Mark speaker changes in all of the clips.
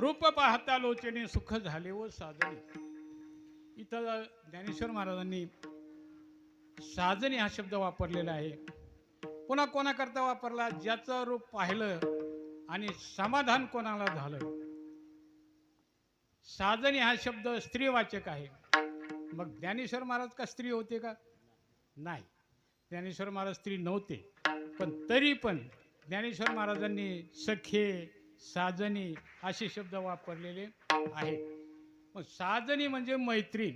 Speaker 1: रूप पाहता लोचने सुख झाले व साजणे. इथं ज्ञानेश्वर महाराजांनी साजणे हा शब्द वापरलेला आहे. पुन्हा कोणाकरता वापरला? ज्याचं रूप पाहिलं आणि समाधान कोणाला झालं. साजणे हा शब्द स्त्रीवाचक आहे. मग ज्ञानेश्वर महाराज का स्त्री होते का? नाही, ज्ञानेश्वर महाराज स्त्री नव्हते. पण तरी पण ज्ञानेश्वर महाराजांनी सखे, साजणी असे शब्द वापरलेले आहेत. मग साजणी म्हणजे मैत्रीण.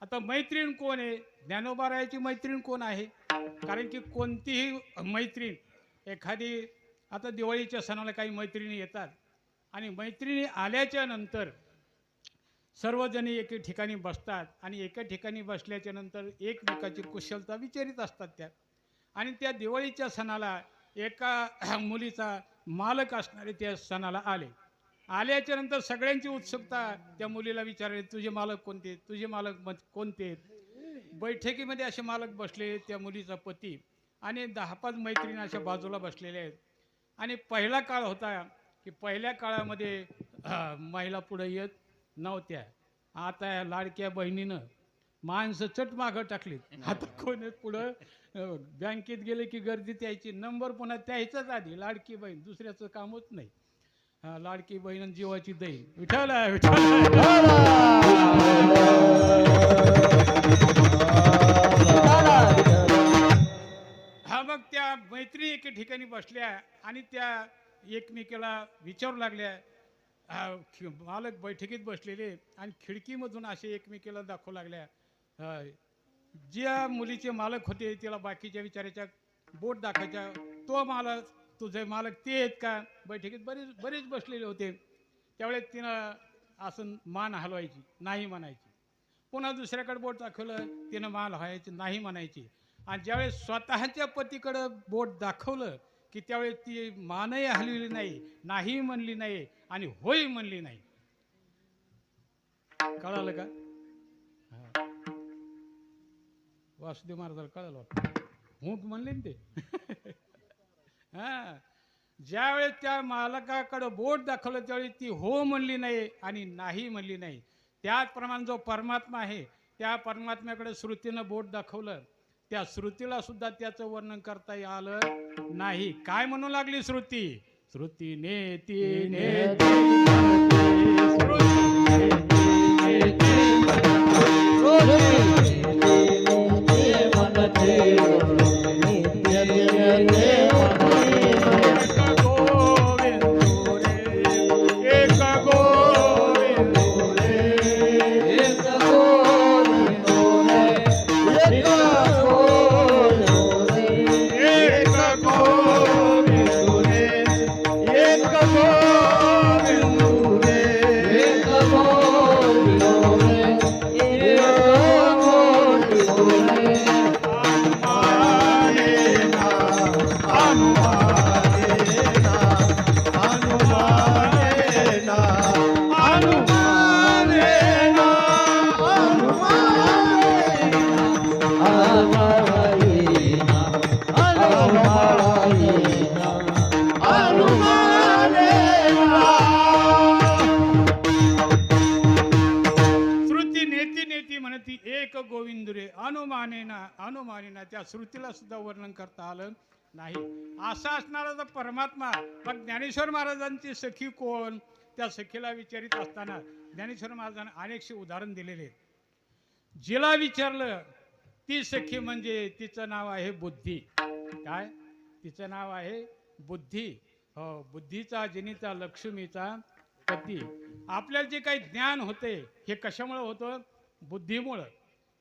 Speaker 1: आता मैत्रीण कोण आहे? ज्ञानोबारायाची मैत्रीण कोण आहे? कारण की कोणतीही मैत्रीण एखादी, आता दिवाळीच्या सणाला काही मैत्रिणी येतात आणि मैत्रिणी आल्याच्या नंतर सर्वजणी एके ठिकाणी बसतात आणि एका ठिकाणी बसल्याच्या नंतर एकमेकाची कुशलता विचारित असतात त्या. आणि त्या दिवाळीच्या सणाला एका मुलीचा मालक असणारे त्या सणाला आल्याच्या नंतर सगळ्यांची उत्सुकता त्या मुलीला विचारले, तुझे मालक कोणते, तुझे मालक कोणते. बैठकीमध्ये असे मालक बसले, त्या मुलीचा पती आणि 10-5 मैत्रिणी अशा बाजूला बसलेल्या आहेत. आणि पहिला काळ होता की पहिल्या काळामध्ये महिला पुढे येत नव्हत्या. आता या लाडक्या बहिणीनं माणसं चट मागं टाकलीत. आता कोण पुढं बँकेत गेले की गर्दीत यायची, नंबर पुन्हा त्याच्याच आधी लाडकी बहीण, दुसऱ्याचं कामच नाही. लाडकी बहीण जीवाची दही. विठ्ठल हा. मग त्या मैत्री एके ठिकाणी बसल्या आणि त्या एकमेकीला विचारू लागल्या. मालक बैठकीत बसलेले आणि खिडकीमधून असे एकमेकीला दाखवू लागल्या. ज्या मुलीचे मालक होते तिला बाकीच्या विचाराच्या बोट दाखवायच्या, तो मालक, तुझे मालक ते आहेत का? बैठकीत बरेच बसलेले होते. त्यावेळेस तिनं असं मान हलवायची, नाही म्हणायची. पुन्हा दुसऱ्याकडे बोट दाखवलं, तिनं मान हलवायची, नाही म्हणायची. आणि ज्यावेळेस स्वतःच्या पतीकडं बोट दाखवलं की त्यावेळेस ती मानही हलवली नाही, नाही म्हणली नाही आणि होय म्हणली नाही. कळालं का? वासुदेव महाराजाला कळालं वाटतं, हुंक म्हणले ना ते. हा, ज्यावेळेस त्या मालकाकडे बोट दाखवलं त्यावेळी ती हो म्हणली नाही आणि नाही म्हणली नाही. त्याचप्रमाणे जो परमात्मा आहे त्या परमात्म्याकडे श्रुतीनं बोट दाखवलं, त्या श्रुतीला सुद्धा त्याचं वर्णन करता आलं नाही. काय म्हणू लागली श्रुती? श्रुती नेती नेती एक गोविंदुरे अनुमानेना त्या श्रुतीला सुद्धा वर्णन करता आलं नाही. असा असणारा जो परमात्मा. मग ज्ञानेश्वर महाराजांची सखी कोण? त्या सखीला विचारित असताना ज्ञानेश्वर महाराजांनी अनेकशे उदाहरण दिलेले. जिला विचारलं ती सखी म्हणजे तिचं नाव आहे बुद्धी. काय? तिचं नाव आहे बुद्धी. हो, बुद्धीचा जनिता लक्ष्मीचा पती. आपल्याला जे काही ज्ञान होते हे कशामुळे होतं? बुद्धीमुळं.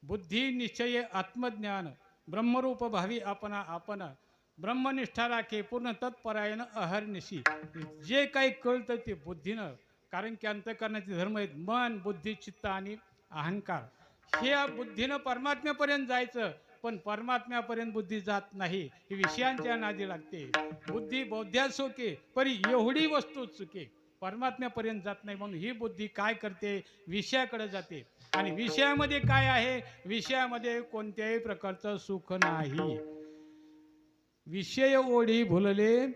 Speaker 1: बुद्धी निश्चय आत्मज्ञान ब्रह्मरूप भावी आपणा आपण ब्रह्मनिष्ठा राखे पूर्ण तत्परायण अहर्निशी. जे काही कळतं ते बुद्धीनं. कारण की अंतःकरणाचे धर्म आहेत मन, बुद्धी, चित्त आणि अहंकार. हे बुद्धीनं परमात्म्यापर्यंत जायचं, पण परमात्म्यापर्यंत बुद्धी जात नाही. ही विषयांच्या नादी लागते. बुद्धी बौद्ध्या चुके परी एवढी वस्तू चुके, परमात्म्यापर्यंत जात नाही. म्हणून ही बुद्धी काय करते? विषयाकडे जाते. आणि विषयामध्ये काय आहे? विषयामध्ये कोणत्याही प्रकारचं सुख नाही. विषय ओढी भुलले